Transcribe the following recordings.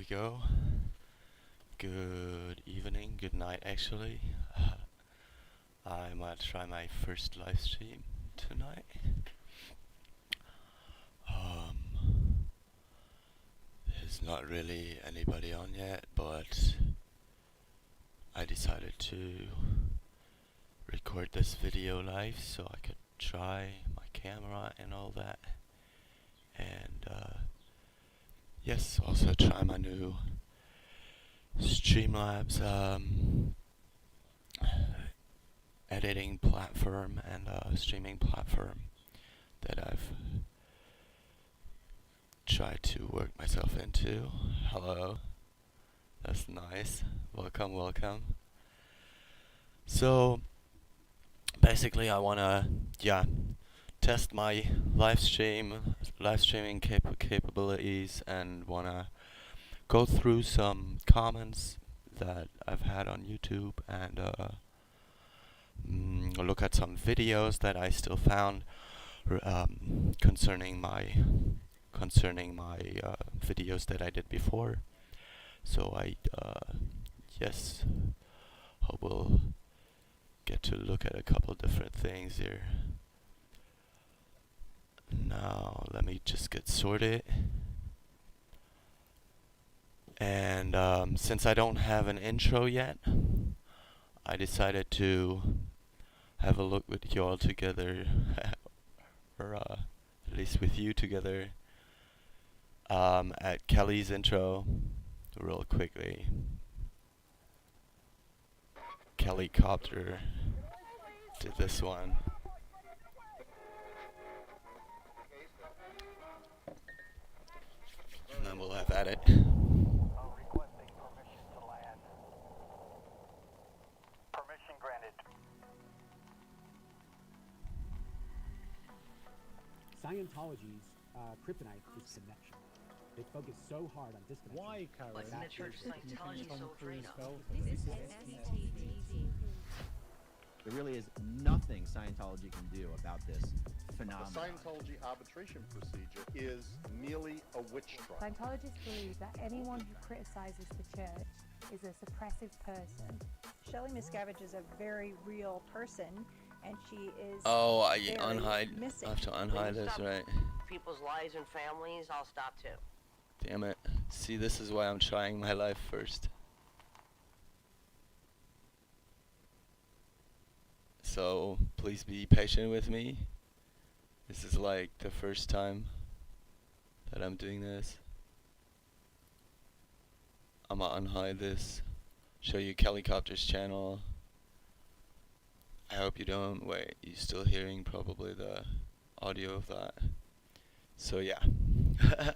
we go. Good evening, good night actually. I might try my first live stream tonight. There's not really anybody on yet, but I decided to record this video live so I could try my camera and all that. And yes, also try my new Streamlabs editing platform and streaming platform that I've tried to work myself into. Hello, that's nice. Welcome, welcome. So basically I wanna test my live streaming capabilities, and wanna go through some comments that I've had on YouTube, and look at some videos that I still found concerning my videos that I did before. So I hope we'll get to look at a couple different things here. Now let me just get sorted. And since I don't have an intro yet, I decided to have a look with you all together, or at least with you together, at Kelli's intro real quickly. Kelli Copter did this one. And then we'll have at it. Requesting permission to land. Permission granted. Scientology's kryptonite is connection. They focus so hard on disconnection. Why, Karen? What's in the church Scientology so afraid of? There really is nothing Scientology can do about this phenomenon. The Scientology arbitration procedure is merely a witch trial. Scientologists believe that anyone who criticizes the church is a suppressive person. Shelley Miscavige is a very real person, and she is I missing. have to unhide this, right? People's lives and families, I'll stop too. Damn it. See, this is why I'm trying my life first. So, please be patient with me. This is like the first time that I'm doing this. I'm gonna unhide this. Show you Kelli Copter's channel. I hope you don't. Wait, you still hearing probably the audio of that. So yeah,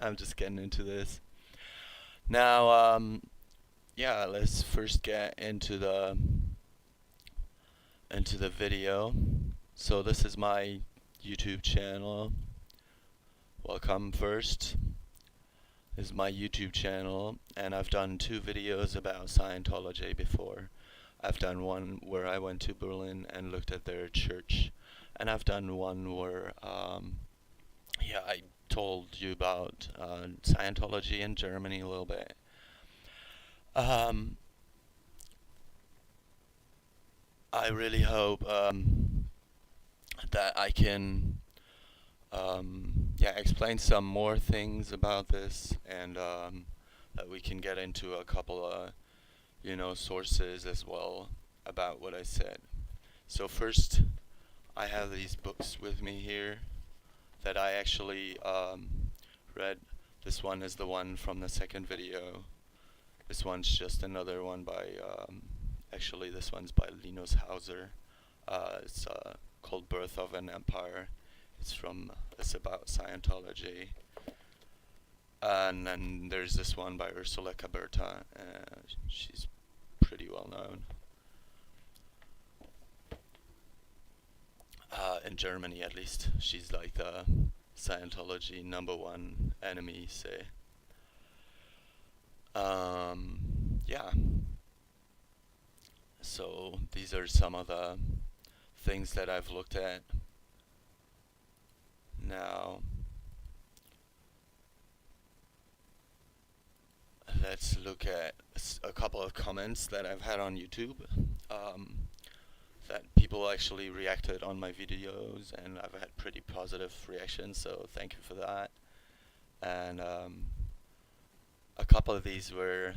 I'm just getting into this. Now, let's first get into the video. So this is my YouTube channel. Welcome first. This is my YouTube channel, and I've done 2 videos about Scientology before. I've done one where I went to Berlin and looked at their church, and I've done one where I told you about Scientology in Germany a little bit. I really hope that I can explain some more things about this, and that we can get into a couple of sources as well about what I said. So first, I have these books with me here that I actually read. This one is the one from the second video. This one's just another one by actually this one's by Linus Hauser. It's called Birth of an Empire. It's about Scientology. And then there's this one by Ursula. She's pretty well known in Germany, at least. She's like the Scientology #1 enemy, say. So these are some of the things that I've looked at. Now let's look at a couple of comments that I've had on YouTube. That people actually reacted on my videos, and I've had pretty positive reactions, so thank you for that. And a couple of these were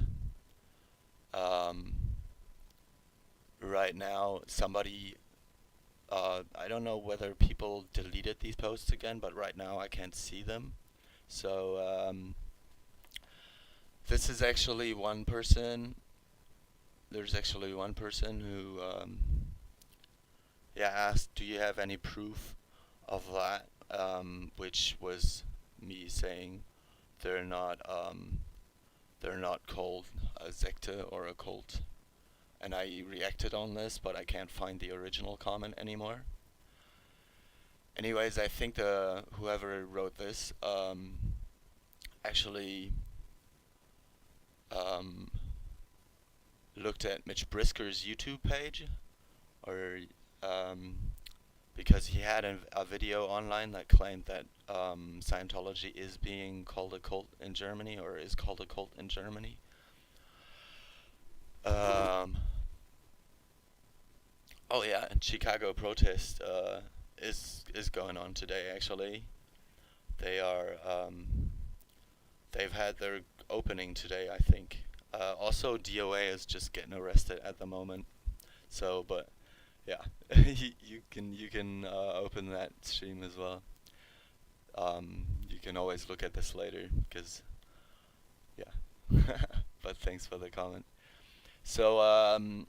right now somebody I don't know whether people deleted these posts again, but right now I can't see them. So this is actually one person. There's actually one person who asked, do you have any proof of that? Which was me saying they're not called a Sekte or a cult. And I reacted on this, but I can't find the original comment anymore. Anyways, I think whoever wrote this actually looked at Mitch Brisker's YouTube page, or because he had a video online that claimed that Scientology is being called a cult in Germany, or is called a cult in Germany. Oh yeah, and Chicago protest is going on today. Actually, they are they've had their opening today, I think. Also, DOA is just getting arrested at the moment. So, but yeah, you can open that stream as well. You can always look at this later, because yeah. But thanks for the comment. So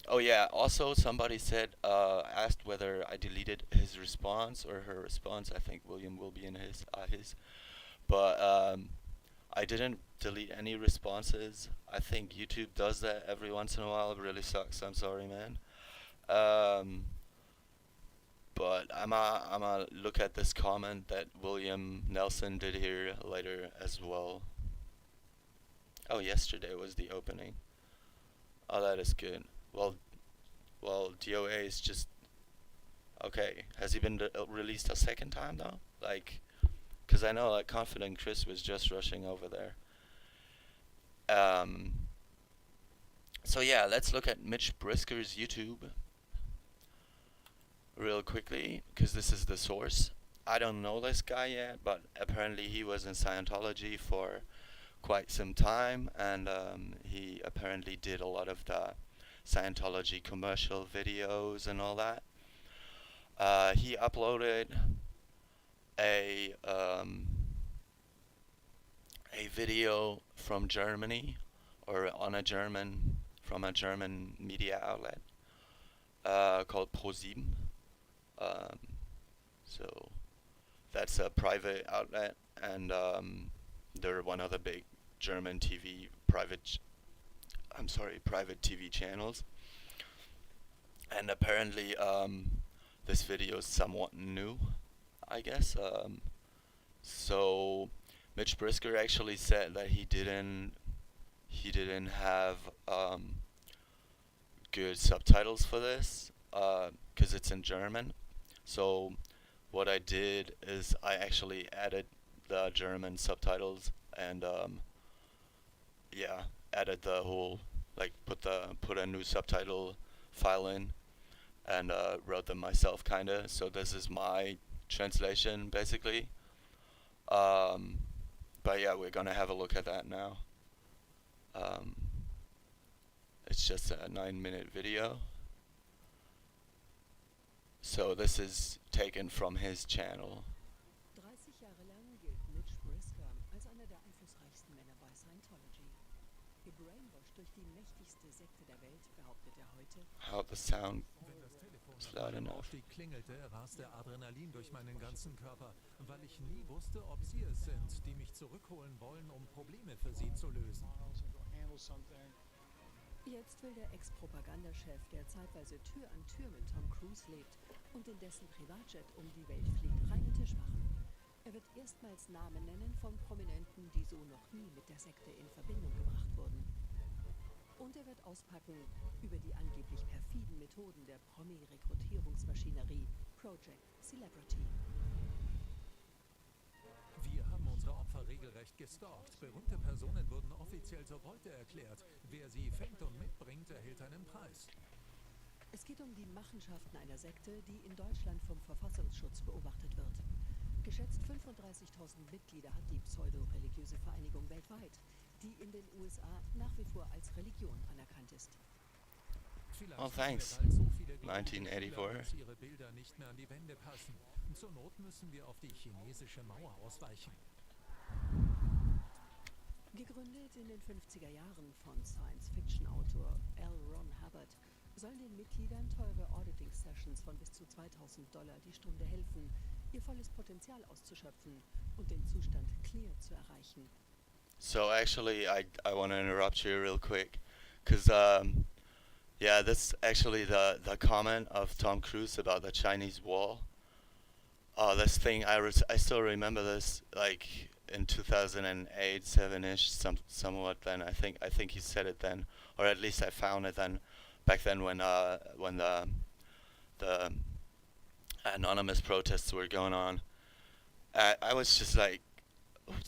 oh yeah, also somebody said asked whether I deleted his response or her response. I think William will be in his but I didn't delete any responses. I think YouTube does that every once in a while. It really sucks. I'm sorry, man. But I'ma look at this comment that William Nelson did here later as well. Oh, yesterday was the opening. Oh, that is good. Well, DOA is just okay. Has he been released a second time though? Like, because I know like Confident Chris was just rushing over there. So yeah, let's look at Mitch Brisker's YouTube real quickly, because this is the source. I don't know this guy yet, but apparently he was in Scientology for quite some time, and he apparently did a lot of the Scientology commercial videos and all that. He uploaded a video from Germany, or from a German media outlet called Pro7. So that's a private outlet, and they're one of the big German private TV channels. And apparently this video is somewhat new, I guess. So Mitch Brisker actually said that he didn't have good subtitles for this, because it's in German. So what I did is I actually added the German subtitles, and added the whole, like, put a new subtitle file in, and wrote them myself, kinda. So this is my translation basically. But yeah, we're gonna have a look at that now. It's just a 9-minute video. So this is taken from his channel. 30 Jahre lang gilt Mitch Brisker als einer der einflussreichsten Männer bei Scientology. Gebrainwashed durch die mächtigste Sekte der Welt, behauptet er heute. How the sound Wenn das Telefon is nach loud meinem enough. Aufstieg klingelte, raste Adrenalin durch meinen ganzen Körper, weil ich nie wusste, ob sie es sind, die mich zurückholen wollen, um Probleme für sie zu lösen. Jetzt will der Ex-Propagandachef, der zeitweise Tür an Tür mit Tom Cruise lebt und in dessen Privatjet um die Welt fliegt, reinen Tisch machen. Er wird erstmals Namen nennen von Prominenten, die so noch nie mit der Sekte in Verbindung gebracht wurden. Und er wird auspacken über die angeblich perfiden Methoden der Promi-Rekrutierungsmaschinerie Project Celebrity. Wir haben unsere Opfer regelrecht regelrecht gestalkt. Berühmte Personen wurden offiziell zur Beute erklärt. Wer sie fängt und mitbringt, erhält einen Preis. Es geht um die Machenschaften einer Sekte, die in Deutschland vom Verfassungsschutz beobachtet wird. Geschätzt 35.000 Mitglieder hat die pseudo-religiöse Vereinigung weltweit, die in den USA nach wie vor als Religion anerkannt ist. Vielleicht Oh, haben wir thanks. bald so viele gläubige 1984. Schüler, dass ihre Bilder nicht mehr an die Wände passen. Zur Not müssen wir auf die chinesische Mauer ausweichen. Gegründet in den 50er Jahren von Science-Fiction-Autor L. Ron Hubbard, sollen den Mitgliedern teure Auditing-Sessions von bis zu $2.000 die Stunde helfen, ihr volles Potenzial auszuschöpfen und den Zustand Clear zu erreichen. So actually, I want to interrupt you real quick, because yeah, that's actually the comment of Tom Cruise about the Chinese wall. This thing I still remember this, like in 2008, 7-ish, somewhat. Then I think he said it then, or at least I found it then, back then when the anonymous protests were going on. I was just like,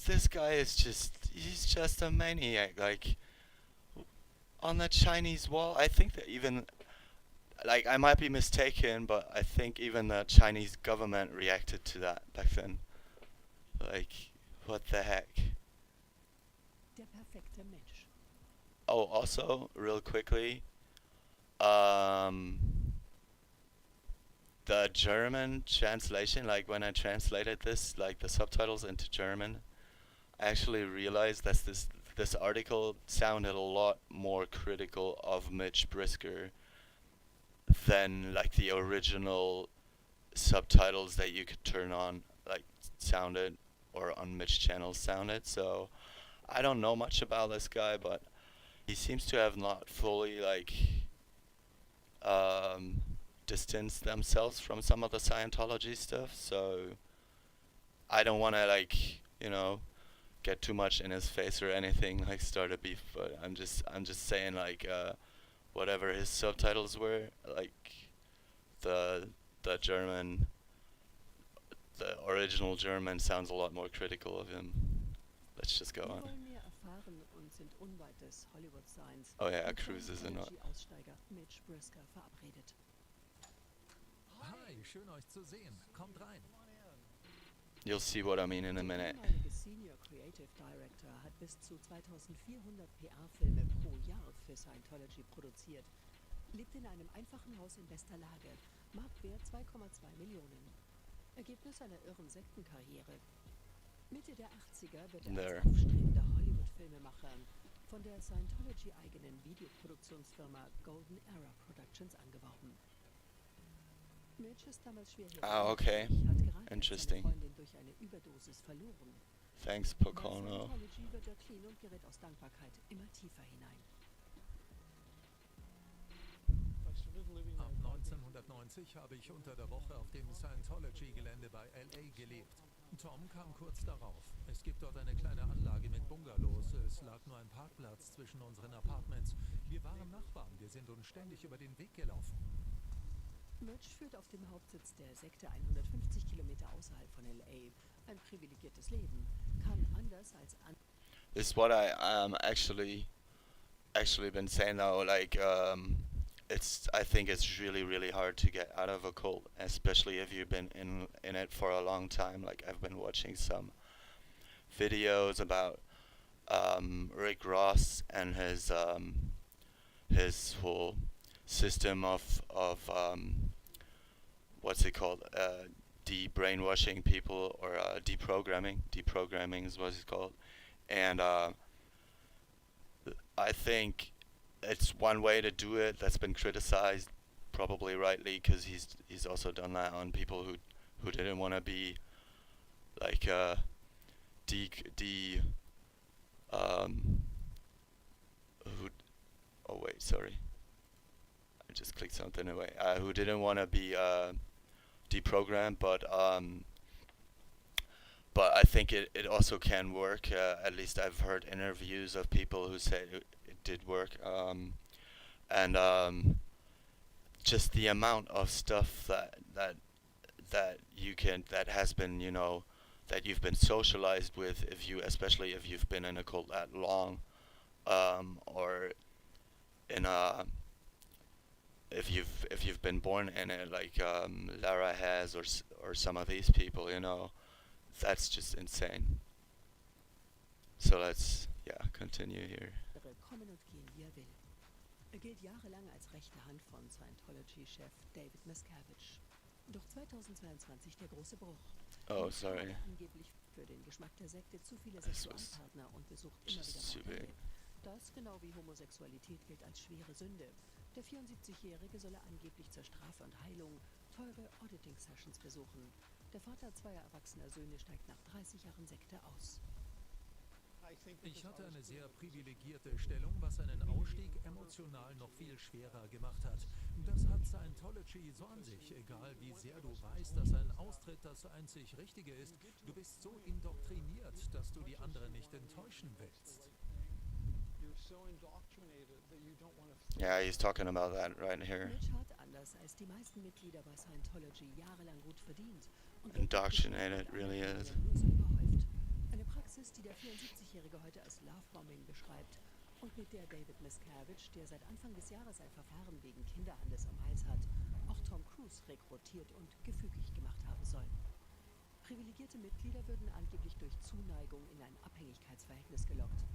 this guy is he's just a maniac. Like, on the Chinese wall, I think that even, like, I might be mistaken, but I think even the Chinese government reacted to that back then. Like, what the heck? Der perfekte Mensch. Oh, also, real quickly, the German translation, like when I translated this, like the subtitles into German, I actually realized that this article sounded a lot more critical of Mitch Brisker than like the original subtitles that you could turn on, like sounded, or on Mitch channels sounded. So I don't know much about this guy, but he seems to have not fully like distanced themselves from some of the Scientology stuff. So I don't want to, like, you know, get too much in his face or anything, like start a beef, but I'm just saying, like, whatever his subtitles were, like the German, the original German sounds a lot more critical of him. Let's just go Wir on. wollen mehr erfahren und sind unweit des Hollywood-Signs Oh yeah, mit Cruise is in. Scientology-Aussteiger Mitch Brisker verabredet. Hi, schön euch zu sehen. Kommt rein. You'll see what I mean in a Der minute. ehemalige Senior Creative Director hat bis zu 2400 PR-Filme pro Jahr für Scientology produziert, lebt in einem einfachen Haus in bester Lage, Marktwert 2,2 Millionen. Ergebnis einer irren Sektenkarriere. Mitte der 80er wird er There. als aufstrebender Hollywood-Filmemacher von der Scientology-eigenen Videoproduktionsfirma Golden Era Productions angeworben. Mitch ist damals schwer Okay. hat gerade Interesting. seine Freundin durch eine Überdosis verloren. Thanks, Bei Pocono. Scientology wird er clean und gerät aus Dankbarkeit immer tiefer hinein. Ab 1990 habe ich unter der Woche auf dem Scientology-Gelände bei LA gelebt. Tom kam kurz darauf. Es gibt dort eine kleine Anlage mit Bungalows. Es lag nur ein Parkplatz zwischen unseren Apartments. Wir waren Nachbarn. Wir sind uns ständig über den Weg gelaufen. Mitch führt auf dem Hauptsitz der Sekte 150 Kilometer außerhalb von LA ein privilegiertes Leben, kann anders als This is what I actually been saying though. Like, I think it's really hard to get out of a cult, especially if you've been in it for a long time. Like, I've been watching some videos about Rick Ross and his whole system of what's it called, de-brainwashing people, or deprogramming is what it's called. And I think it's one way to do it that's been criticized, probably rightly, because he's also done that on people who didn't want to be like oh wait, sorry, I just clicked something away. Who didn't want to be deprogrammed, but I think it also can work. At least I've heard interviews of people who say it did work, and just the amount of stuff that has been, that you've been socialized with, especially if you've been in a cult that long, or in a if you've been born in it, like Lara has, or some of these people, that's just insane. So let's continue here. Kommen und gehen, wie er will. Er gilt jahrelang als rechte Hand von Scientology-Chef David Miscavige. Doch 2022 der große Bruch. Oh, sorry. Angeblich für den Geschmack der Sekte zu viele This was Sexualpartner und besucht immer wieder just too big. Bordelle. Das, genau wie Homosexualität, gilt als schwere Sünde. Der 74-Jährige solle angeblich zur Strafe und Heilung teure Auditing-Sessions besuchen. Der Vater zweier erwachsener Söhne steigt nach 30 Jahren Sekte aus. Ich hatte eine sehr privilegierte Stellung, was seinen Ausstieg emotional noch viel schwerer gemacht hat. Das hat Scientology so an sich, egal wie sehr du weißt, dass ein Austritt das einzig Richtige ist. Du bist so indoktriniert, dass du die anderen nicht enttäuschen willst. Yeah, he's talking about that right here. Mitch hat, anders als die meisten Mitglieder bei Scientology, jahrelang gut verdient. Und Indoctrinated really is. nur so überhäuft. Eine Praxis, die der 74-Jährige heute als Lovebombing beschreibt und mit der David Miscavige, der seit Anfang des Jahres ein Verfahren wegen Kinderhandels am Hals hat, auch Tom Cruise rekrutiert und gefügig gemacht haben soll. Privilegierte Mitglieder würden angeblich durch Zuneigung in ein Abhängigkeitsverhältnis gelockt.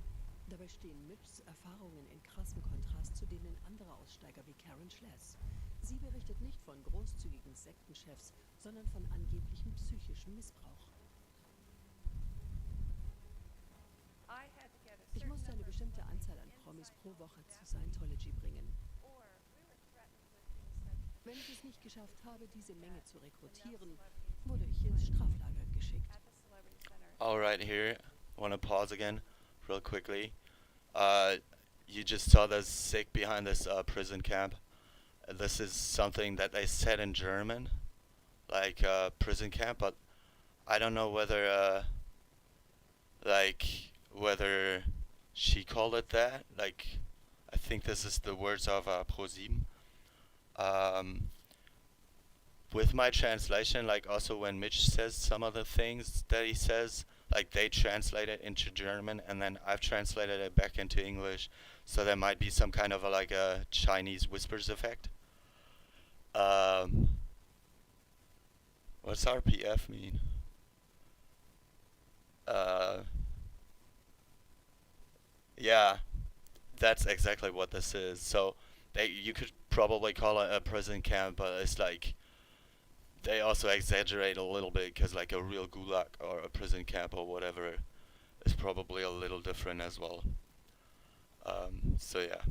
Dabei stehen Mitchs Erfahrungen in krassem Kontrast zu denen anderer Aussteiger wie Karen Schless. Sie berichtet nicht von großzügigen Sektenchefs, sondern von angeblichem psychischem Missbrauch. Ich musste eine bestimmte Anzahl an Promis pro Woche zu Scientology bringen. Wenn ich es nicht geschafft habe, diese Menge zu rekrutieren, wurde ich ins Straflager geschickt. All right, here, I want to pause again, real quickly. You just saw the sick behind this prison camp. This is something that they said in German, like prison camp, but I don't know whether whether she called it that. Like, I think this is the words of ProSieben. With my translation, like also when Mitch says some of the things that he says, like they translate it into German and then I've translated it back into English, so there might be some kind of like a Chinese whispers effect. What's RPF mean? Yeah, that's exactly what this is. So you could probably call it a prison camp, but it's like they also exaggerate a little bit because like a real gulag or a prison camp or whatever is probably a little different as well. So yeah,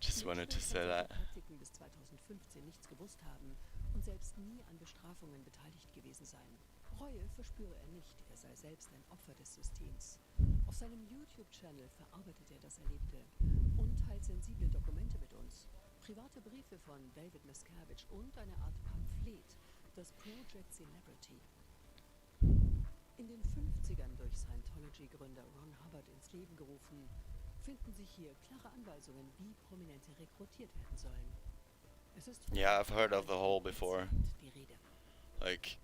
just wanted to say that. Praktiken bis 2015 nichts gewusst haben und selbst nie an Bestrafungen beteiligt gewesen sein. Reue verspüre er nicht, er sei selbst ein Opfer des Systems. Auf seinem YouTube-Channel verarbeitet er das Erlebte und teilt sensible Dokumente mit uns. Private Briefe von David Miscavige und eine Art Pamphlet, das Project Celebrity. In den 50ern durch Scientology-Gründer Ron Hubbard ins Leben gerufen, finden sich hier klare Anweisungen, wie Prominente rekrutiert werden sollen. Es ist von Yeah, I've heard of the whole before. die Rede. Like,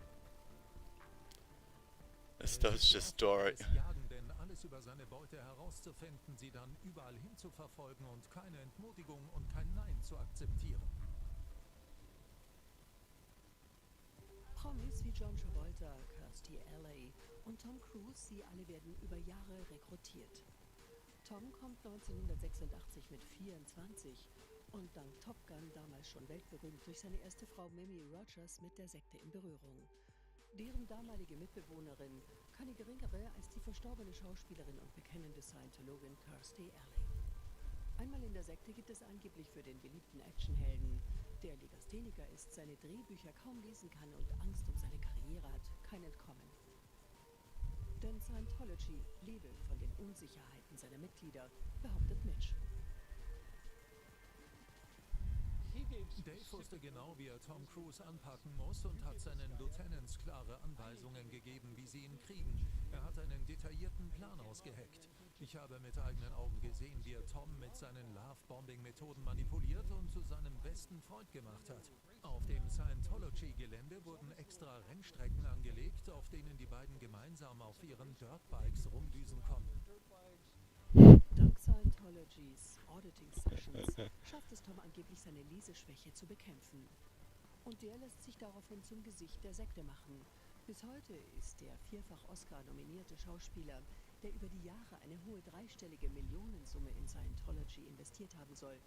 it's just story. Jagen, denn alles über seine Beute herauszufinden, sie dann überall hinzuverfolgen und keine Entmutigung und kein Nein zu akzeptieren. Promis wie John Travolta, Kirstie Alley und Tom Cruise, sie alle werden über Jahre rekrutiert. Tom kommt 1986 mit 24 und dank Top Gun damals schon weltberühmt durch seine erste Frau Mimi Rogers mit der Sekte in Berührung. Deren damalige Mitbewohnerin, keine geringere als die verstorbene Schauspielerin und bekennende Scientologin Kirstie Alley. Einmal in der Sekte gibt es angeblich für den beliebten Actionhelden, der Legastheniker ist, seine Drehbücher kaum lesen kann und Angst um seine Karriere hat, kein Entkommen. Denn Scientology lebe von den Unsicherheiten seiner Mitglieder, behauptet Mitch. Dave wusste genau, wie er Tom Cruise anpacken muss und hat seinen Lieutenants klare Anweisungen gegeben, wie sie ihn kriegen. Er hat einen detaillierten Plan ausgeheckt. Ich habe mit eigenen Augen gesehen, wie er Tom mit seinen Love-Bombing-Methoden manipuliert und zu seinem besten Freund gemacht hat. Auf dem Scientology-Gelände wurden extra Rennstrecken angelegt, auf denen die beiden gemeinsam auf ihren Dirtbikes rumdüsen konnten. Dank Scientologys Auditing Sessions schafft es Tom angeblich, seine Leseschwäche zu bekämpfen. Und der lässt sich daraufhin zum Gesicht der Sekte machen. Bis heute ist der vierfach Oscar-nominierte Schauspieler, der über die Jahre eine hohe dreistellige Millionensumme in Scientology investiert haben soll,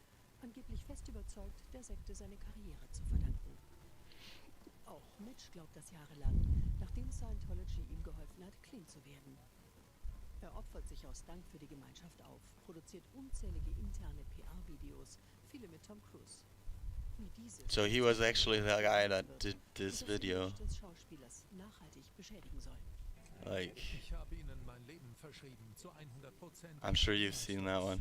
angeblich fest überzeugt, der Sekte seine Karriere zu verdanken. Auch Mitch glaubt das jahrelang, nachdem Scientology ihm geholfen hat, clean zu werden. Er opfert sich aus Dank für die Gemeinschaft auf, produziert unzählige interne PR-Videos, viele mit Tom Cruise. Wie dieses So he was actually the guy that did this und das video. Image des Schauspielers nachhaltig beschädigen soll. Like, Ich habe ihnen mein Leben verschrieben, zu 100%. I'm sure you've seen that one.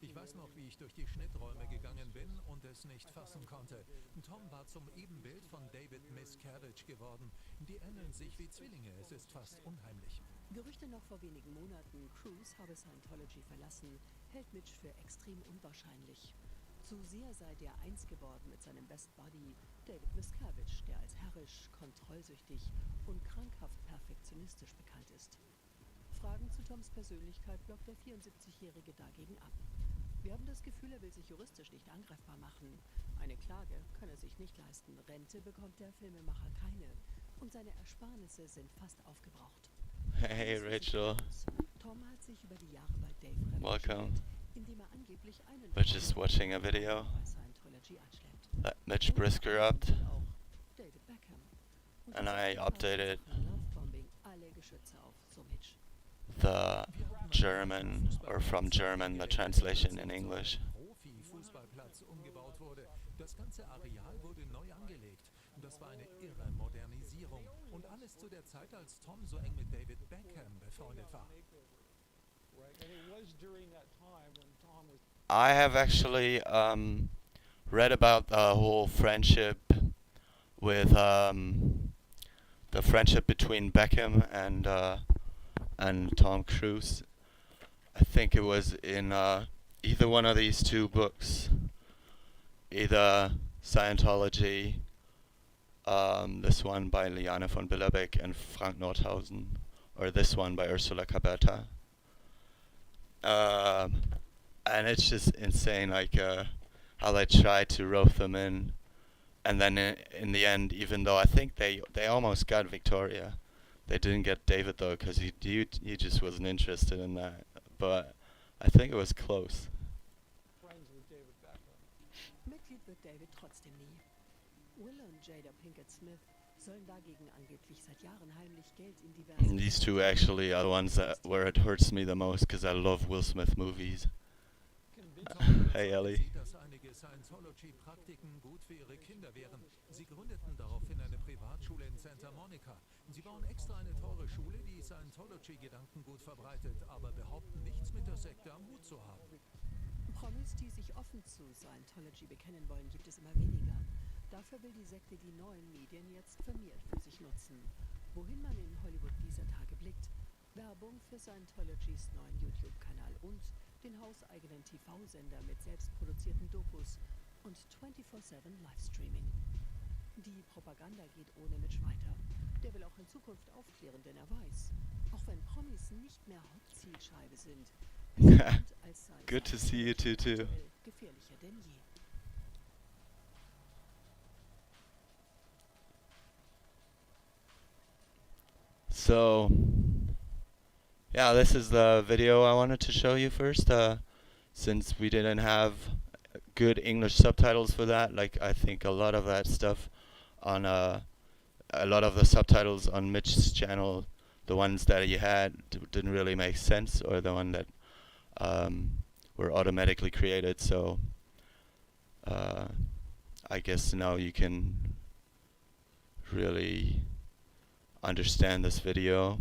Ich weiß noch, wie ich durch die Schnitträume gegangen bin und es nicht fassen konnte. Tom war zum Ebenbild von David Miscavige geworden. Die ähneln sich wie Zwillinge, es ist fast unheimlich. Gerüchte noch vor wenigen Monaten, Cruise habe Scientology verlassen, hält Mitch für extrem unwahrscheinlich. Zu sehr sei der eins geworden mit seinem Best Buddy David Miscavige, der als herrisch, kontrollsüchtig und krankhaft perfektionistisch bekannt ist. Fragen zu Toms Persönlichkeit blockt der 74-Jährige dagegen ab. Wir haben das Gefühl, er will sich juristisch nicht angreifbar machen. Eine Klage kann er sich nicht leisten, Rente bekommt der Filmemacher keine und seine Ersparnisse sind fast aufgebraucht. Hey Rachel, Tom hat sich über die Jahre bei Dave welcome. revanchiert, indem er angeblich einen We're just watching a video bei Scientology anschleppt. that Mitch Brisker upped, Auch David Beckham. Und and das I Ehepaar updated von Lovebombing alle Geschütze auf, so Mitch. the German, or from German, the translation in English. Profi-Fußballplatz umgebaut wurde. Das ganze Areal wurde neu angelegt. Das war eine irre Modernisierung. Und alles zu der Zeit, als Tom so eng mit David Beckham befreundet war. I have actually read about the whole friendship with the friendship between Beckham and Tom Cruise. I think it was in either one of these two books, either Scientology, this one by Liane von Billerbeck and Frank Nordhausen, or this one by Ursula Caberta. And it's just insane, like how they tried to rope them in, and then in the end, even though I think they almost got Victoria, they didn't get David though, because he just wasn't interested in that. But I think it was close. Mitglied wird David trotzdem nie. Will und Jada Pinkett Smith sollen dagegen angeblich seit Jahren heimlich Geld in diverse... And these two actually are the ones that where it hurts me the most, because I love Will Smith movies. Hey Ellie. Sieht, dass einige Scientology-Praktiken gut für ihre Kinder wären. Sie gründeten daraufhin eine Privatschule in Santa Monica. Sie bauen extra eine teure Schule, die Scientology-Gedanken gut verbreitet, aber behaupten nichts mit der Sekte am Hut zu haben. Promis, die sich offen zu Scientology bekennen wollen, gibt es immer weniger. Dafür will die Sekte die neuen Medien jetzt vermehrt für sich nutzen. Wohin man in Hollywood dieser Tage blickt, Werbung für Scientologys neuen YouTube-Kanal und den hauseigenen TV-Sender mit selbstproduzierten Dokus und 24/7 Livestreaming. Die Propaganda geht ohne Mitch weiter. Der will auch in Zukunft aufklären, denn er weiß, auch wenn Promis nicht mehr Hauptzielscheibe sind, es gilt, als sei Good to see you too. aktuell gefährlicher denn je. So, yeah, this is the video I wanted to show you first, since we didn't have good English subtitles for that. Like, I think a lot of that stuff on, a lot of the subtitles on Mitch's channel, the ones that he had didn't really make sense, or the one that were automatically created. So, I guess now you can really understand this video.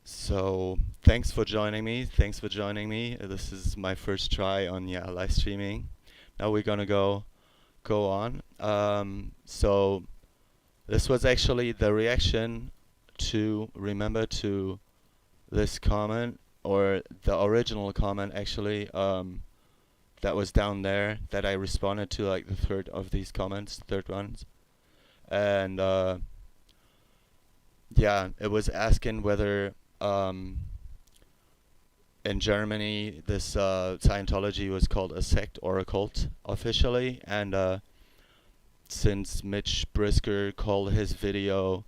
So thanks for joining me. This is my first try on live streaming. Now we're gonna go on. So this was actually the reaction to, remember to this comment, or the original comment actually, that was down there that I responded to, like the third of these comments, third ones. And yeah, it was asking whether in Germany this Scientology was called a sect or a cult officially, and since Mitch Brisker called his video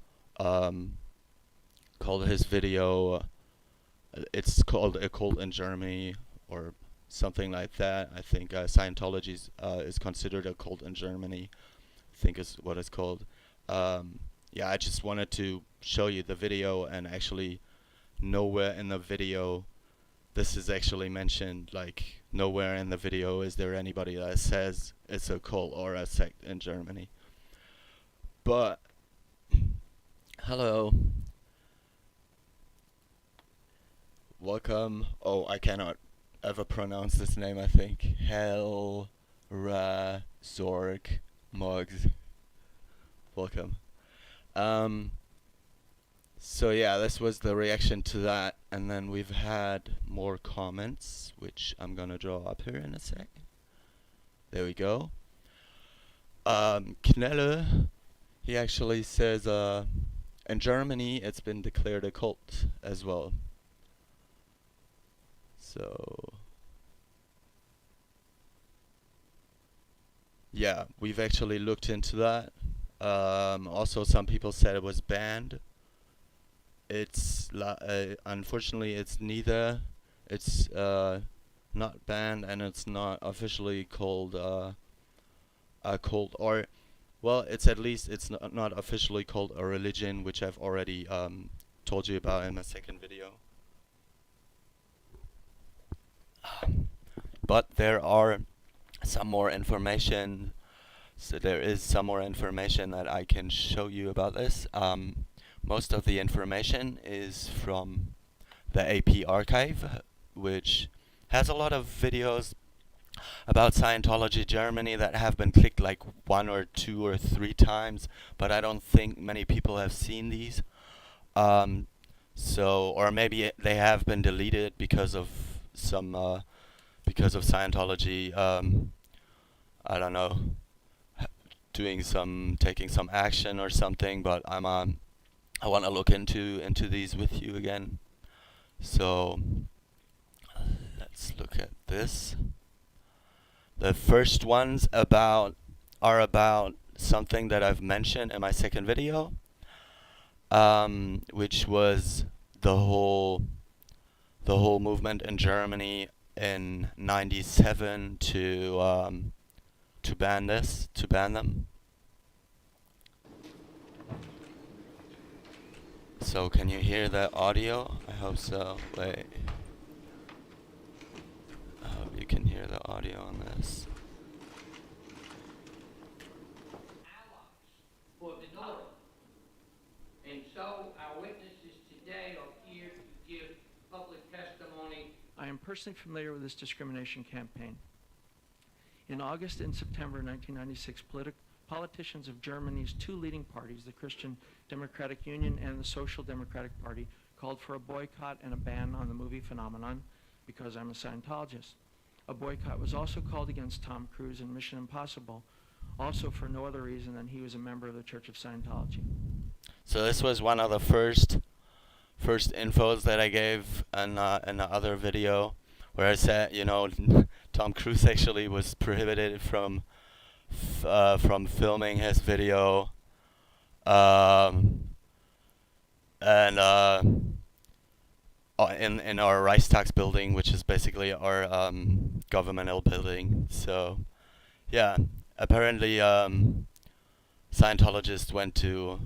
it's called a cult in Germany or something like that. I think Scientology is considered a cult in Germany, I think is what it's called. Yeah, I just wanted to show you the video, and actually nowhere in the video this is actually mentioned. Like, nowhere in the video is there anybody that says it's a cult or a sect in Germany. But hello, welcome. Oh, I cannot ever pronounce this name, I think. Zorg Mugs. Welcome. So yeah, this was the reaction to that, and then we've had more comments, which I'm gonna draw up here in a sec. There we go. Knelle, he actually says, in Germany it's been declared a cult as well. So yeah, we've actually looked into that. Also, some people said it was banned. It's unfortunately it's neither. It's not banned, and it's not officially called a cult, or well, it's at least it's not officially called a religion, which I've already told you about in my second video. But there are some more information. So there is some more information that I can show you about this. Most of the information is from the AP archive, which has a lot of videos about Scientology Germany that have been clicked like 1 or 2 or 3 times, but I don't think many people have seen these. So, or maybe they have been deleted because of some because of Scientology, I don't know, taking some action or something. But I want to look into these with you again. So let's look at this. The first ones are about something that I've mentioned in my second video, which was the whole movement in Germany in '97 to ban them. So can you hear the audio? I hope so. Wait. I hope you can hear the audio on this. For the North. And so our witnesses today are here to give public testimony. I am personally familiar with this discrimination campaign. In August and September 1996, politicians of Germany's 2 leading parties, the Christian Democratic Union and the Social Democratic Party, called for a boycott and a ban on the movie phenomenon because I'm a Scientologist. A boycott was also called against Tom Cruise in Mission Impossible, also for no other reason than he was a member of the Church of Scientology. So this was one of the first infos that I gave in the other video, where I said, you know, Tom Cruise actually was prohibited from filming his video, in our Reichstag building, which is basically our governmental building. So yeah, apparently Scientologists went to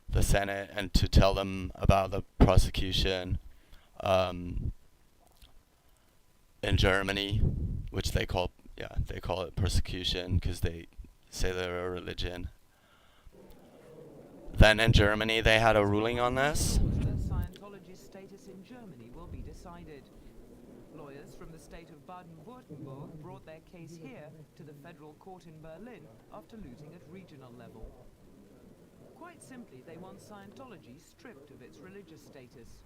the Senate and to tell them about the prosecution in Germany, which they call it persecution because they say they're a religion. Then in Germany they had a ruling on this. Scientology's status in Germany will be decided. Lawyers from the state of Baden-Württemberg brought their case here to the federal court in Berlin after losing at regional level. Quite simply, they want Scientology stripped of its religious status.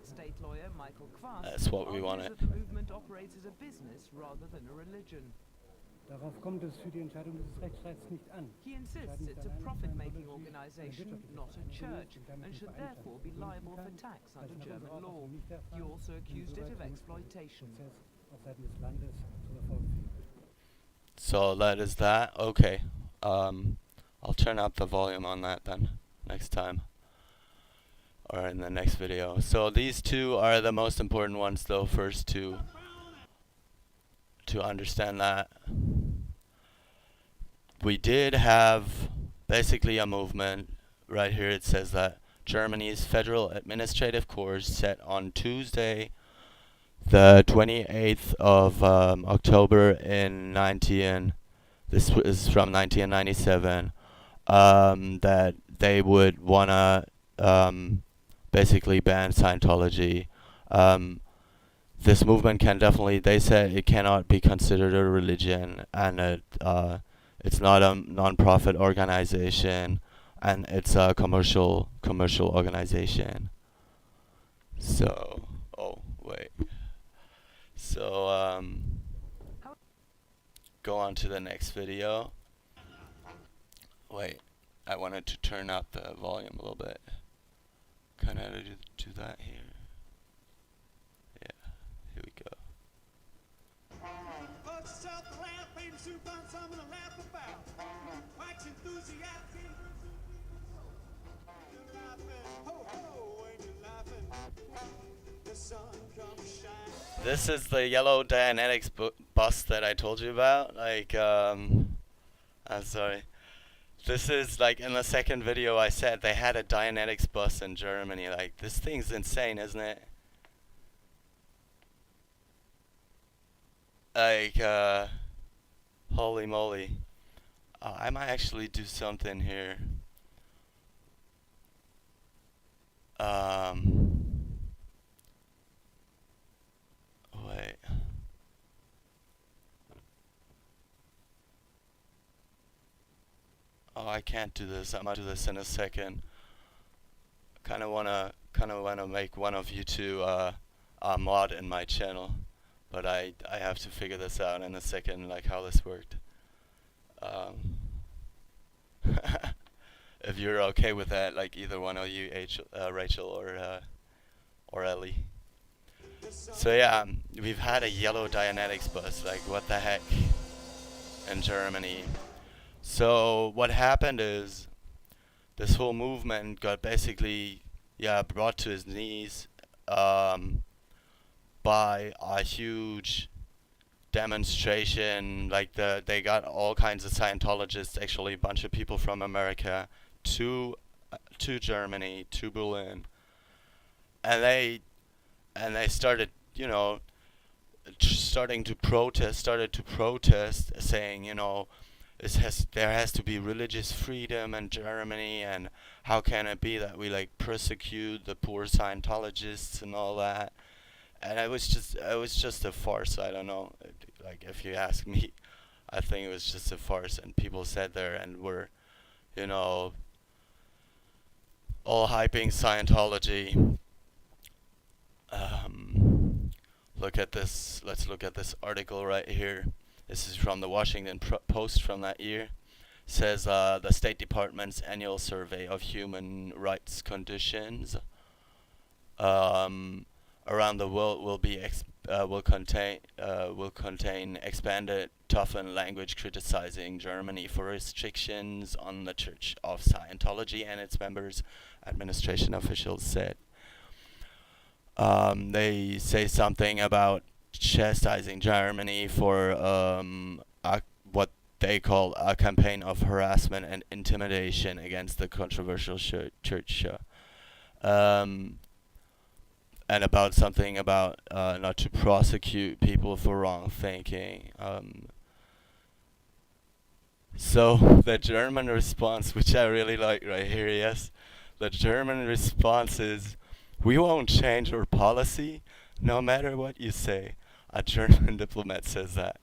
State lawyer Michael Quast That's what we argues want. that the movement operates as a business rather than a religion. Darauf kommt es für die Entscheidung des Rechtsstreits nicht an. He insists it's a profit-making organization, not a church, and should therefore be liable for tax under German law. He also accused it of exploitation. So that is that. Okay. I'll turn up the volume on that then next time, or in the next video. So these two are the most important ones though, first to understand that. We did have basically a movement. Right here it says that Germany's Federal Administrative Court set on Tuesday the 28th of October in this is from 1997, that they would wanna basically ban Scientology. This movement can definitely, they said it cannot be considered a religion, and it's not a non-profit organization, and it's a commercial organization. So, oh wait. So go on to the next video. Wait, I wanted to turn up the volume a little bit. Kind of do that here. Yeah, here we go. This is the yellow Dianetics bus that I told you about. Like, I'm sorry. This is like in the second video I said they had a Dianetics bus in Germany. Like, this thing's insane, isn't it? Like, holy moly. I might actually do something here. Wait. Oh, I can't do this. I'm gonna do this in a second. Kind of wanna make one of you two a mod in my channel, but I have to figure this out in a second, like how this worked. If you're okay with that, like either one of you, Rachel or Ellie. So yeah, we've had a yellow Dianetics bus. Like, what the heck, in Germany. So what happened is this whole movement got basically, brought to his knees by a huge demonstration. Like, they got all kinds of Scientologists, actually a bunch of people from America, to Germany, to Berlin, and they started, started to protest, saying, there has to be religious freedom in Germany, and how can it be that we like persecute the poor Scientologists and all that? And it was just a farce. I don't know. Like, if you ask me, I think it was just a farce, and people sat there and were, all hyping Scientology. Look at this. Let's look at this article right here. This is from the Washington Post from that year. Says the State Department's annual survey of human rights conditions around the world will contain expanded, toughened language criticizing Germany for restrictions on the Church of Scientology and its members, administration officials said. They say something about chastising Germany for what they call a campaign of harassment and intimidation against the controversial church. And about something about not to prosecute people for wrong thinking. So the German response, which I really like right here, yes, the German response is, "We won't change our policy, no matter what you say." A German diplomat says that.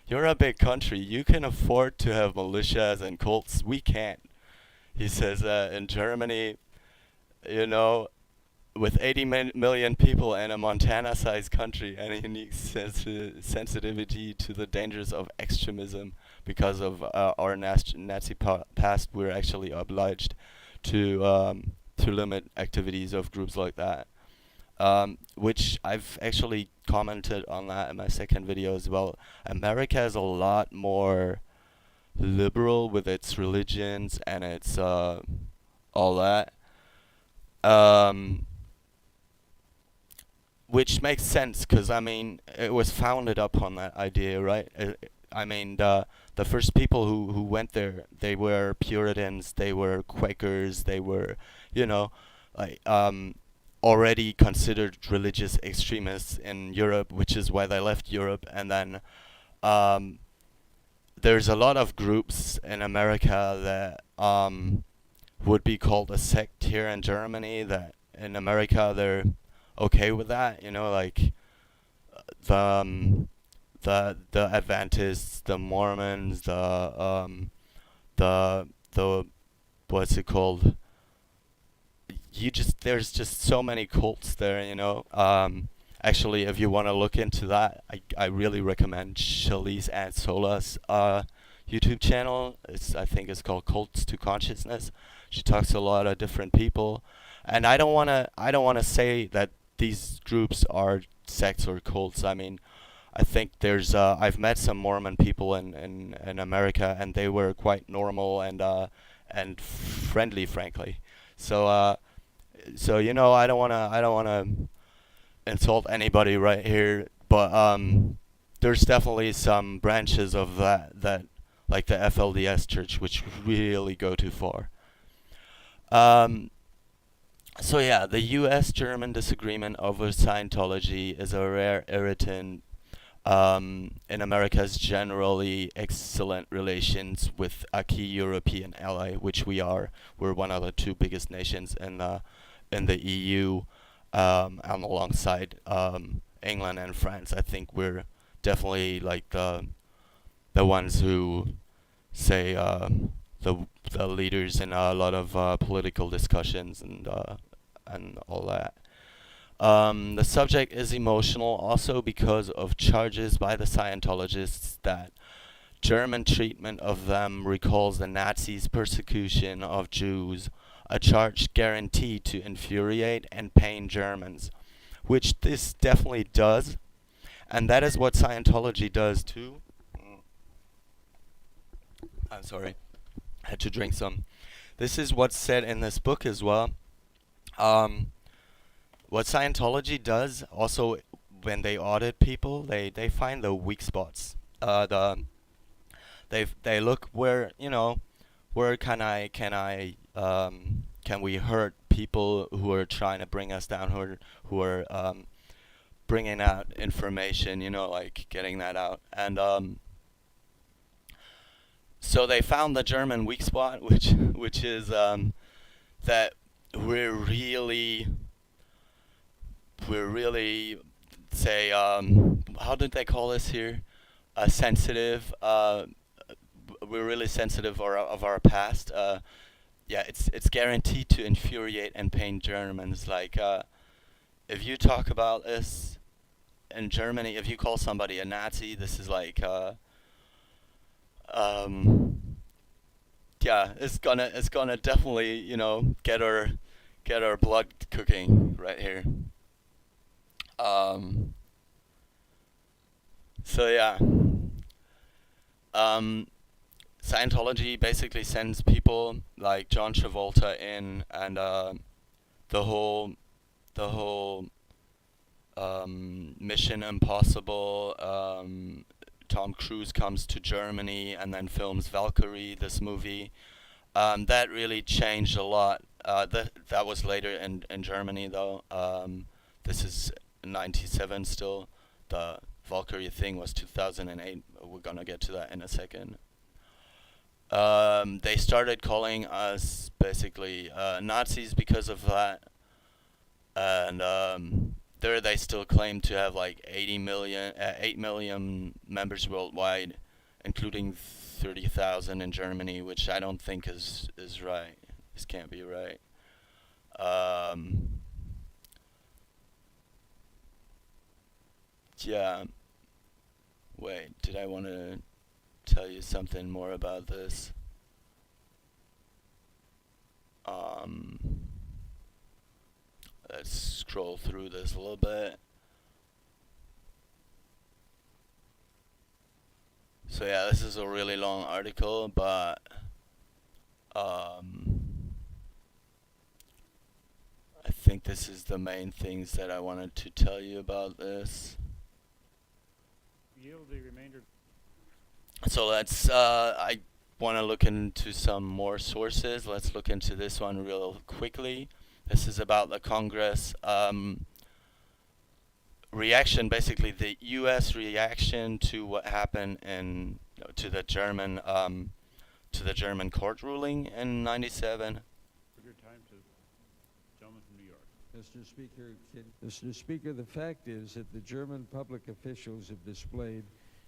"You're a big country, you can afford to have militias and cults, we can't." He says that in Germany, with 80 million people in a Montana-sized country and a unique sensitivity to the dangers of extremism because of our Nazi past, we're actually obliged to limit activities of groups like that. Which I've actually commented on that in my second video as well. America is a lot more liberal with its religions and its all that. Which makes sense, because I mean, it was founded upon that idea, right? I mean, the first people who went there, they were Puritans, they were Quakers, they were, you know, like already considered religious extremists in Europe, which is why they left Europe. And then there's a lot of groups in America that would be called a sect here in Germany, that in America they're okay with that, you know, like the Adventists, the Mormons, the what's it called? There's just so many cults there, you know. Actually, if you want to look into that, I really recommend Charlize and Sola's YouTube channel. I think it's called Cults to Consciousness. She talks to a lot of different people, and I don't wanna say that these groups are sects or cults. I mean, I think there's I've met some Mormon people in America, and they were quite normal and friendly, frankly. So you know, I don't wanna insult anybody right here, but there's definitely some branches of that like the FLDS church, which really go too far. So yeah, the US-German disagreement over Scientology is a rare irritant in America's generally excellent relations with a key European ally, which we are. We're one of the two biggest nations in the EU, and alongside England and France. I think we're definitely like the ones who say the leaders in a lot of political discussions and all that. The subject is emotional also because of charges by the Scientologists that German treatment of them recalls the Nazis' persecution of Jews, a charge guaranteed to infuriate and pain Germans, which this definitely does, and that is what Scientology does too. I'm sorry, I had to drink some. This is what's said in this book as well. What Scientology does also, when they audit people, they find the weak spots. They look where, you know, where can we hurt people who are trying to bring us down, who are bringing out information, you know, like getting that out. And so they found the German weak spot, which is that we're really say how did they call this here? Sensitive. We're really sensitive of our past. Yeah, it's guaranteed to infuriate and pain Germans. Like if you talk about this in Germany, if you call somebody a Nazi, this is like yeah, it's gonna definitely, you know, get our blood cooking right here. So yeah, Scientology basically sends people like John Travolta in, and the whole Mission Impossible. Tom Cruise comes to Germany and then films Valkyrie, this movie. That really changed a lot. That was later in Germany though. This is 97 still. The Valkyrie thing was 2008. We're gonna get to that in a second. They started calling us basically Nazis because of that, and there they still claim to have like 8 million members worldwide, including 30,000 in Germany, which I don't think is right. This can't be right. yeah. Wait, did I want to tell you something more about this? Let's scroll through this a little bit. So yeah, this is a really long article, but I think this is the main things that I wanted to tell you about this. Yield the remainder. So let's, I want to look into some more sources. Let's look into this one real quickly. This is about the Congress reaction, basically the U.S. reaction to what happened to the German court ruling in '97. Your time to gentleman from New York. Mr. Speaker, the fact is that the German public officials have displayed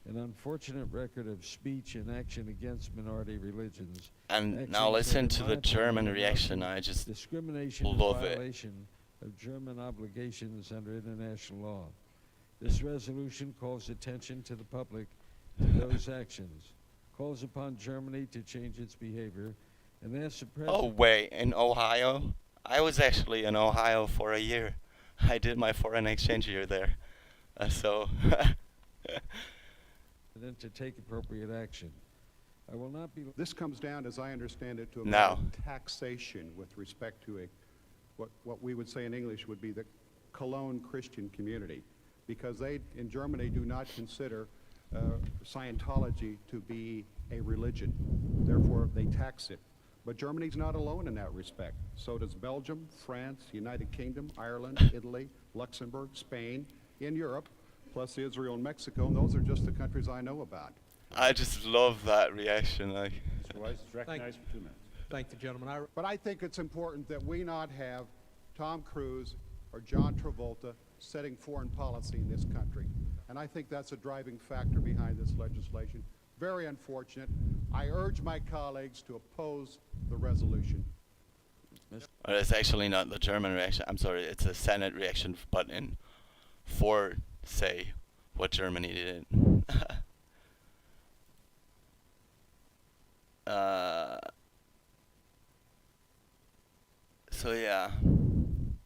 an unfortunate record of speech and action against minority religions. And now listen to the German reaction. I just discrimination love and it. violation of German obligations under international law. This resolution calls attention to the public to those actions, calls upon Germany to change its behavior, and asks the President... Oh wait, in Ohio? I was actually in Ohio for a year. I did my foreign exchange year there. So... to take appropriate action. I will not be... This comes down, as I understand it, to a No. matter of taxation with respect to what we would say in English would be the Cologne Christian community, because they, in Germany, do not consider Scientology to be a religion. Therefore, they tax it. But Germany's not alone in that respect. So does Belgium, France, United Kingdom, Ireland, Italy, Luxembourg, Spain, in Europe, plus Israel and Mexico, and those are just the countries I know about. I just love that reaction. Like, Mr. Weiss is recognized for 2 minutes. Thank the gentleman. But I think it's important that we not have Tom Cruise or John Travolta setting foreign policy in this country. And I think that's a driving factor behind this legislation. Very unfortunate. I urge my colleagues to oppose the resolution. Well, it's actually not the German reaction. I'm sorry, it's a Senate reaction, but for say what Germany did. So yeah,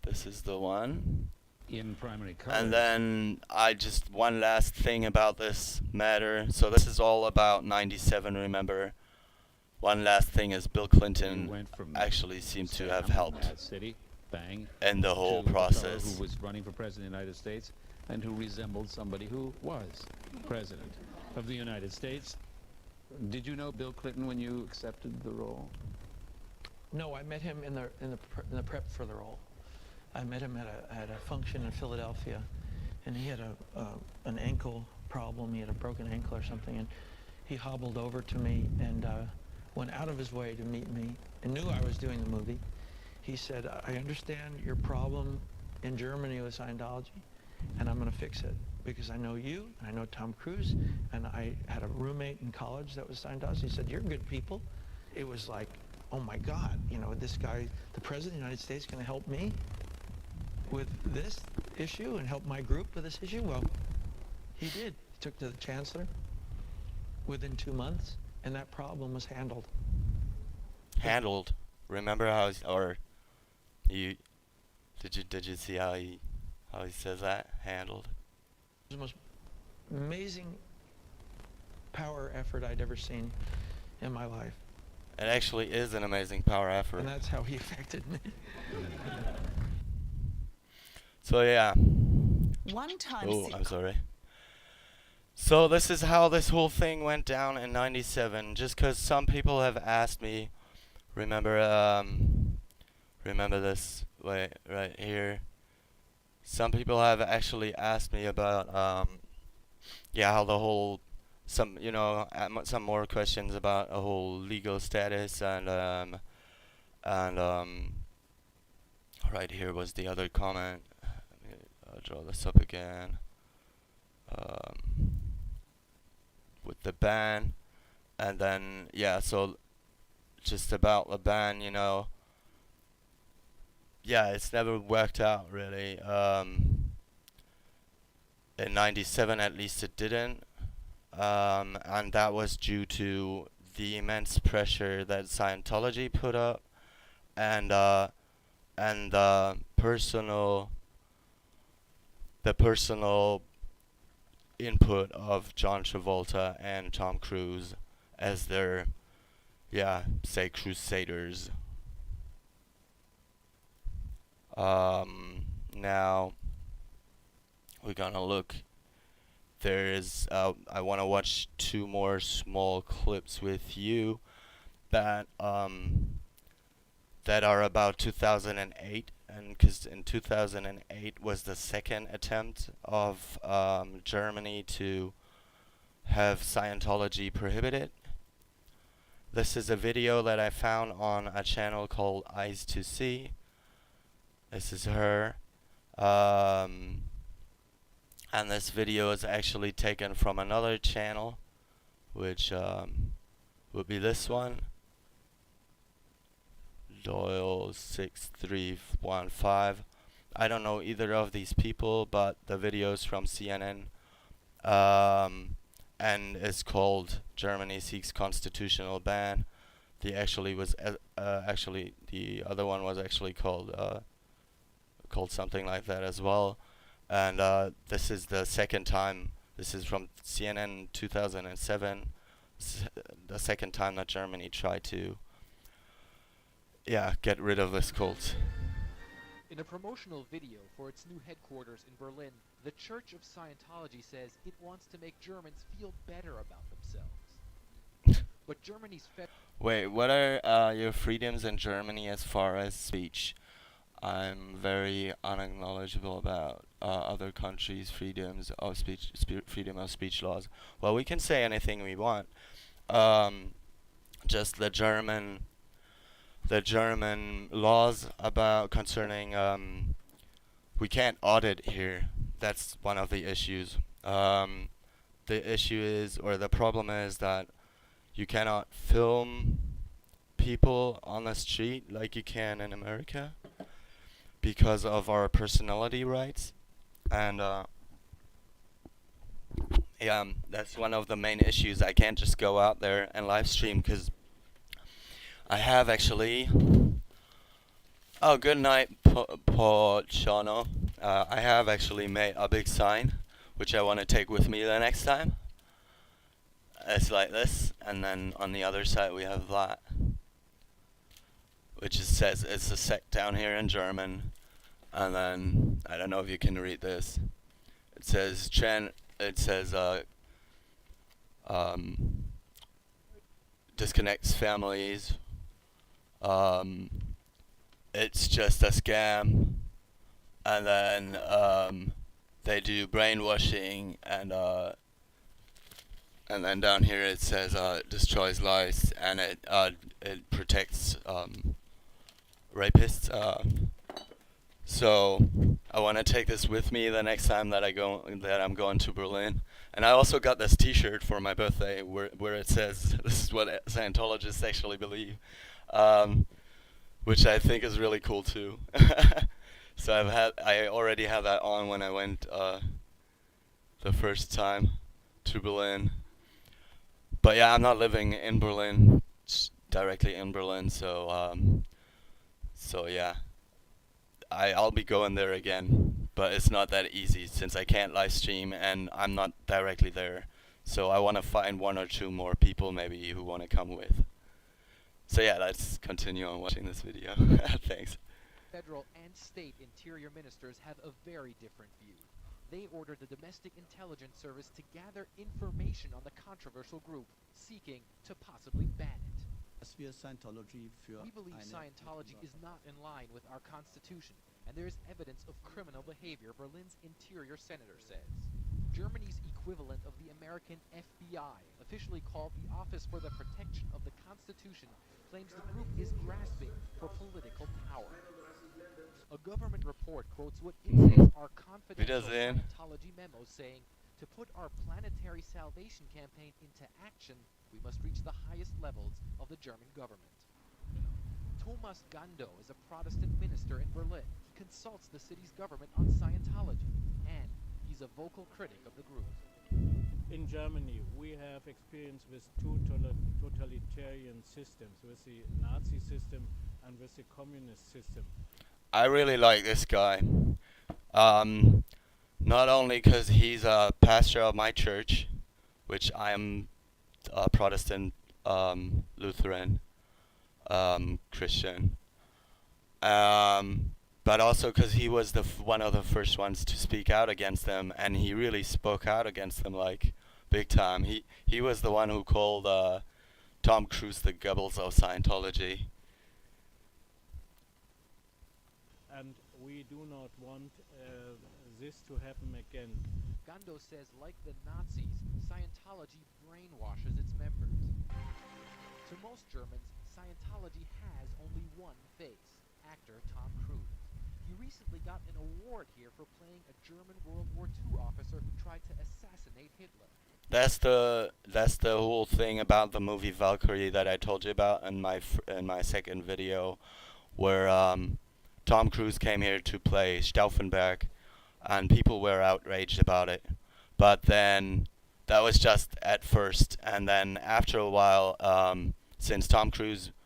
this is the one. In primary colors. And then one last thing about this matter. So this is all about '97, remember? One last thing is Bill Clinton actually seemed to have helped City, bang, in the whole to the fellow process. who was running for president of the United States and who resembled somebody who was president of the United States. Did you know Bill Clinton when you accepted the role? No, I met him in the prep for the role. I met him at a function in Philadelphia, and he had an ankle problem. He had a broken ankle or something, and he hobbled over to me and went out of his way to meet me and knew I was doing the movie. He said, I understand your problem in Germany with Scientology, and I'm going to fix it because I know you, and I know Tom Cruise, and I had a roommate in college that was Scientology. He said, you're good people. It was like, oh my God, you know, this guy, the President of the United States, going to help me with this issue and help my group with this issue? Well, he did. He took to the Chancellor within 2 months, and that problem was handled. Handled. Remember how, did you see how he says that? Handled. It was the most amazing power effort I'd ever seen in my life. It actually is an amazing power effort. And that's how he affected me. So yeah. One time. Oh, I'm sorry. So this is how this whole thing went down in '97. Just because some people have asked me, remember this right here. Some people have actually asked me about how the whole some more questions about a whole legal status and right here was the other comment. I'll draw this up again. With the ban, and then so just about the ban, it's never worked out really. In 97 at least it didn't. And that was due to the immense pressure that Scientology put up and the personal input of John Travolta and Tom Cruise as their, say crusaders. Now we're gonna look. There's I want to watch 2 more small clips with you that that are about 2008, and because in 2008 was the second attempt of Germany to have Scientology prohibited. This is a video that I found on a channel called Eyes to See. This is her. And this video is actually taken from another channel, which would be this one, Doyle 6315. I don't know either of these people, but the video is from CNN, and it's called "Germany Seeks Constitutional Ban." The other one was actually called something like that as well. And this is the second time. This is from CNN 2007. The second time that Germany tried to, get rid of this cult. In a promotional video for its new headquarters in Berlin, the Church of Scientology says it wants to make Germans feel better about themselves. But Germany's Wait, what are your freedoms in Germany as far as speech? I'm very unacknowledgeable about other countries' freedoms of speech, freedom of speech laws. Well, we can say anything we want. Just the German laws about concerning we can't audit here. That's one of the issues. The issue is, or the problem is, that you cannot film people on the street like you can in America, because of our personality rights. And that's one of the main issues. I can't just go out there and live stream, because I have actually good night, Pochano. I have actually made a big sign which I want to take with me the next time. It's like this, and then on the other side we have that, which says it's a sect down here in German. And then I don't know if you can read this. It says disconnects families. It's just a scam. And then they do brainwashing, and then down here it says destroys lives, and it protects rapists. So I want to take this with me the next time that I'm going to Berlin. And I also got this T-shirt for my birthday where it says this is what Scientologists actually believe, which I think is really cool too. So I already had that on when I went the first time to Berlin. But yeah, I'm not living in Berlin, directly in Berlin, so yeah. I'll be going there again, but it's not that easy since I can't live stream and I'm not directly there. So I want to find 1 or 2 more people maybe who want to come with. So yeah, let's continue on watching this video. Thanks. Federal and state interior ministers have a very different view. They ordered the Domestic Intelligence Service to gather information on the controversial group, seeking to possibly ban it. We believe Scientology is not in line with our Constitution, and there is evidence of criminal behavior, Berlin's interior senator says. Germany's equivalent of the American FBI, officially called the Office for the Protection of the Constitution, claims the group is grasping for political power. A government report quotes what it says are confidential Scientology memos saying, "To put our planetary salvation campaign into action, we must reach the highest levels of the German government." Thomas Gando is a Protestant minister in Berlin. He consults the city's government on Scientology, and he's is a vocal critic of the group. In Germany, we have experience with two totalitarian systems, with the Nazi system and with the communist system. I really like this guy. Not only because he's a pastor of my church, which I am a Protestant, Lutheran, Christian, but also because he was one of the first ones to speak out against them, and he really spoke out against them like big time. He was the one who called Tom Cruise the Goebbels of Scientology. And we do not want this to happen again. Gando says, like the Nazis, Scientology brainwashes its members. To most Germans, Scientology has only one face, actor Tom Cruise. He recently got an award here for playing a German World War II officer who tried to assassinate Hitler. That's the whole thing about the movie Valkyrie that I told you about in my second video, where Tom Cruise came here to play Stauffenberg, and people were outraged about it. But then that was just at first, and then after a while,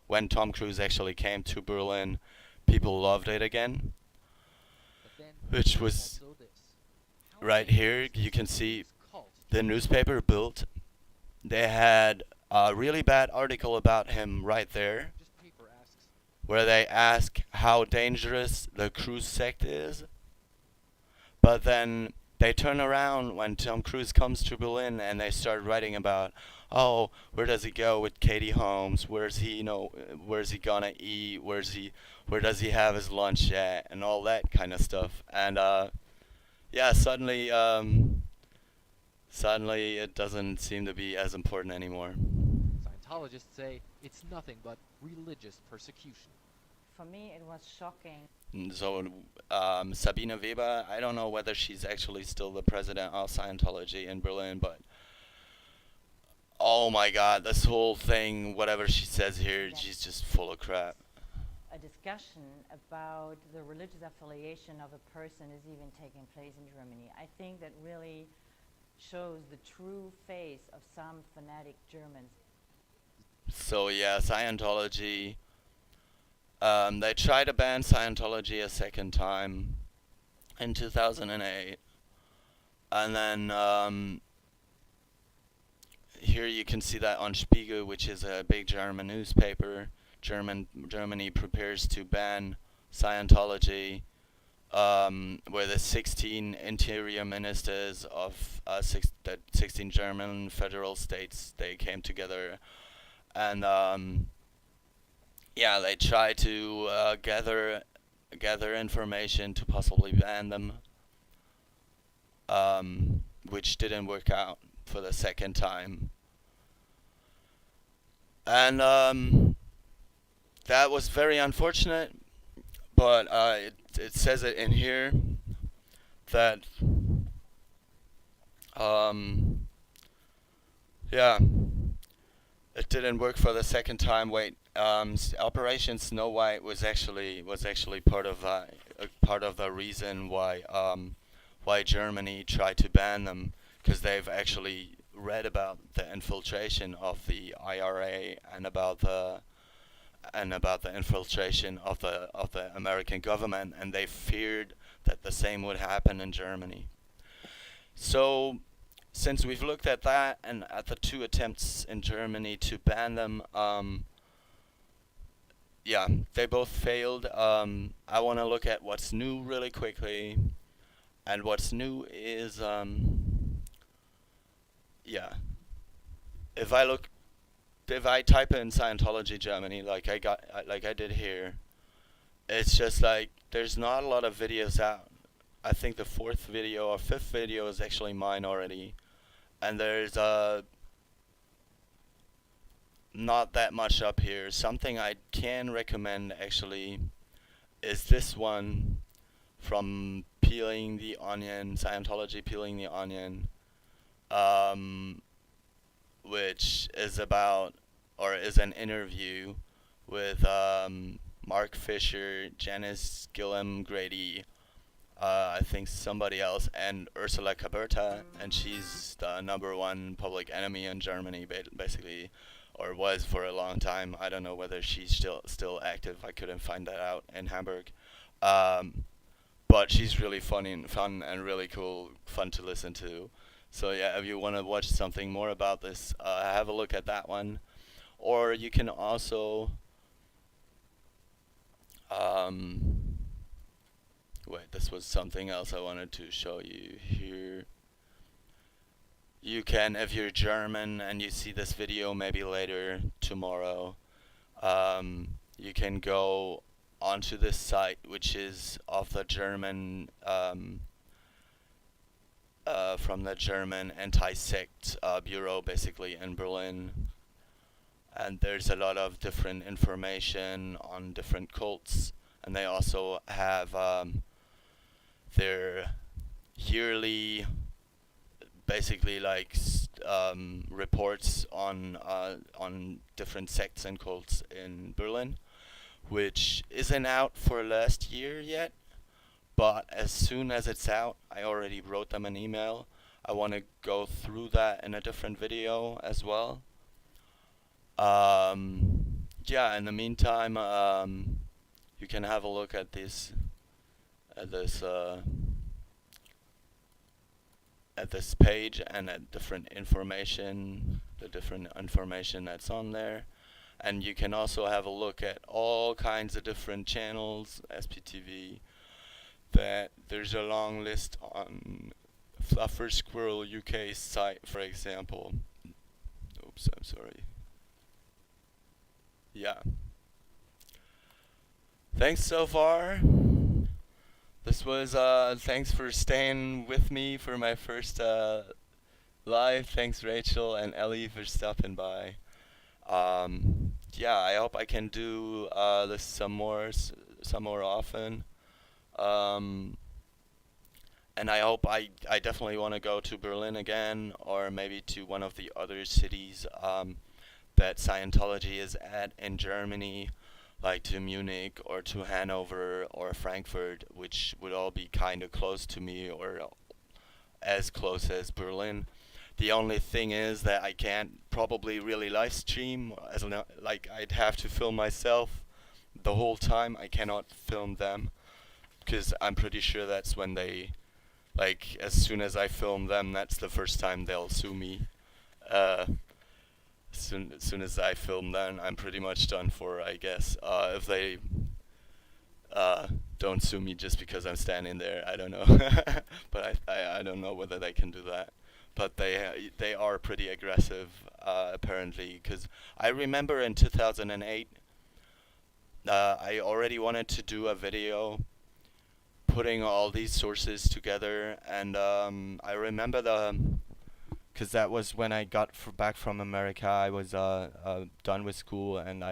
when Tom Cruise actually came to Berlin, people loved it again. Which was right here. You can see the newspaper Bild. They had a really bad article about him right there, where they ask how dangerous the Cruise sect is. But then they turn around when Tom Cruise comes to Berlin and they start writing about, oh, where does he go with Katie Holmes? Where's he gonna eat? Where does he have his lunch at? And all that kind of stuff. And yeah, suddenly it doesn't seem to be as important anymore. Scientologists say it's nothing but religious persecution. For me, it was shocking. So Sabine Weber, I don't know whether she's actually still the president of Scientology in Berlin, but oh my god, this whole thing, whatever she says here, she's just full of crap. A discussion about the religious affiliation of a person is even taking place in Germany. I think that really shows the true face of some fanatic Germans. So yeah, Scientology. They tried to ban Scientology a second time in 2008, and then here you can see that on Spiegel, which is a big German newspaper. Germany prepares to ban Scientology, where the 16 interior ministers of 16 German federal states, they came together, and yeah, they tried to gather information to possibly ban them, which didn't work out for the second time. And that was very unfortunate, but it says it in here that yeah, it didn't work for the second time. Wait, Operation Snow White was actually part of the reason why Germany tried to ban them, because they've actually read about the infiltration of the IRA and about the infiltration of the American government, and they feared that the same would happen in Germany. So since we've looked at that and at the two attempts in Germany to ban them, yeah, they both failed. I want to look at what's new really quickly, and what's new is yeah, if I type in Scientology Germany like I did here, it's just like there's not a lot of videos out. I think the fourth video or fifth video is actually mine already, and there's not that much up here. Something I can recommend actually is this one from Peeling the Onion, Scientology Peeling the Onion, which is about, or is an interview with Mark Fisher, Janis, Gillum, Grady, I think somebody else, and Ursula and she's the #1 public enemy in Germany, basically, or was for a long time. I don't know whether she's still active. I couldn't find that out in Hamburg. But she's really fun and really cool, fun to listen to. So yeah, if you want to watch something more about this, have a look at that one. Or you can also wait, this was something else I wanted to show you here. You can, if you're German and you see this video maybe later tomorrow, you can go onto this site, which is of the German from the German anti-sect bureau, basically, in Berlin. And there's a lot of different information on different cults, and they also have their yearly, basically, like reports on different sects and cults in Berlin, which isn't out for last year yet. But as soon as it's out, I already wrote them an email. I want to go through that in a different video as well. Yeah, in the meantime, you can have a look at this page and at different information, the different information that's on there. And you can also have a look at all kinds of different channels, SPTV. That there's a long list on Fluffer Squirrel UK site, for example. Oops, I'm sorry. Yeah. Thanks so far. This was thanks for staying with me for my first live. Thanks Rachel and Ellie for stopping by. Yeah, I hope I can do this some more often. And I hope I definitely want to go to Berlin again, or maybe to one of the other cities that Scientology is at in Germany, like to Munich or to Hanover or Frankfurt, which would all be kind of close to me, or as close as Berlin. The only thing is that I can't probably really live stream, like I'd have to film myself the whole time. I cannot film them, because I'm pretty sure that's when they, like, as soon as I film them, that's the first time they'll sue me. As soon as I film them, I'm pretty much done for, I guess. If they don't sue me just because I'm standing there, I don't know. But I don't know whether they can do that. But they are pretty aggressive, apparently, because I remember in 2008, I already wanted to do a video putting all these sources together, and I remember because that was when I got back from America. I was done with school, and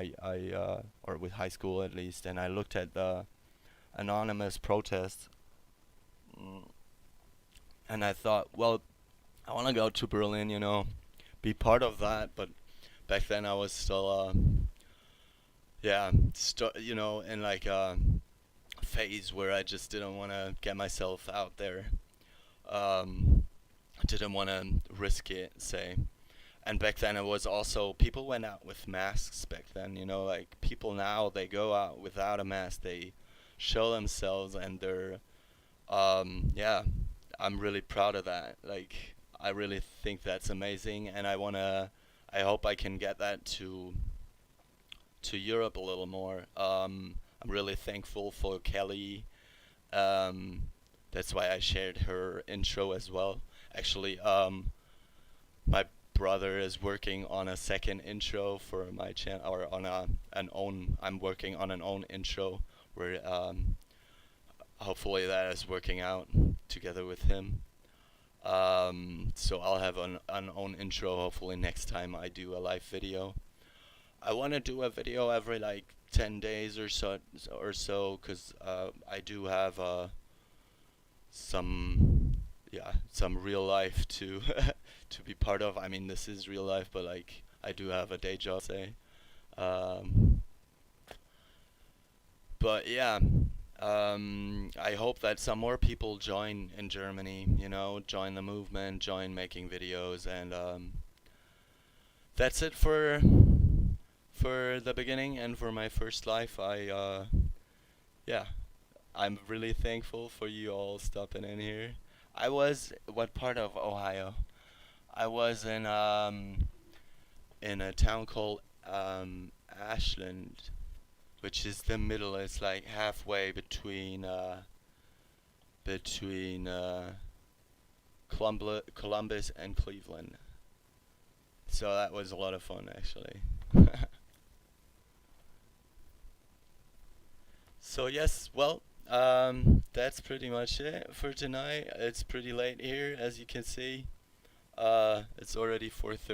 or with high school at least, and I looked at the anonymous protests, and I thought, well, I want to go to Berlin, you know, be part of that. But back then I was still, you know, in like a phase where I just didn't want to get myself out there. I didn't want to risk it, say. And back then it was also, people went out with masks back then, you know, like people now, they go out without a mask, they show themselves, and they're, yeah, I'm really proud of that. Like, I really think that's amazing, and I hope I can get that to Europe a little more. I'm really thankful for Kelli. That's why I shared her intro as well. Actually, my brother is working on a second intro for my channel, or on I'm working on an own intro where hopefully that is working out together with him. So I'll have an own intro hopefully next time I do a live video. I want to do a video every like 10 days or so, because I do have some real life to to be part of. I mean, this is real life, but like I do have a day job, say. But yeah, I hope that some more people join in Germany, you know, join the movement, join making videos, and that's it for the beginning and for my first live. Yeah, I'm really thankful for you all stopping in here. I was, what part of Ohio? I was in a town called Ashland, which is the middle. It's like halfway between Columbus and Cleveland. So that was a lot of fun, actually. So yes, well, that's pretty much it for tonight. It's pretty late here, as you can see. It's already 4:30.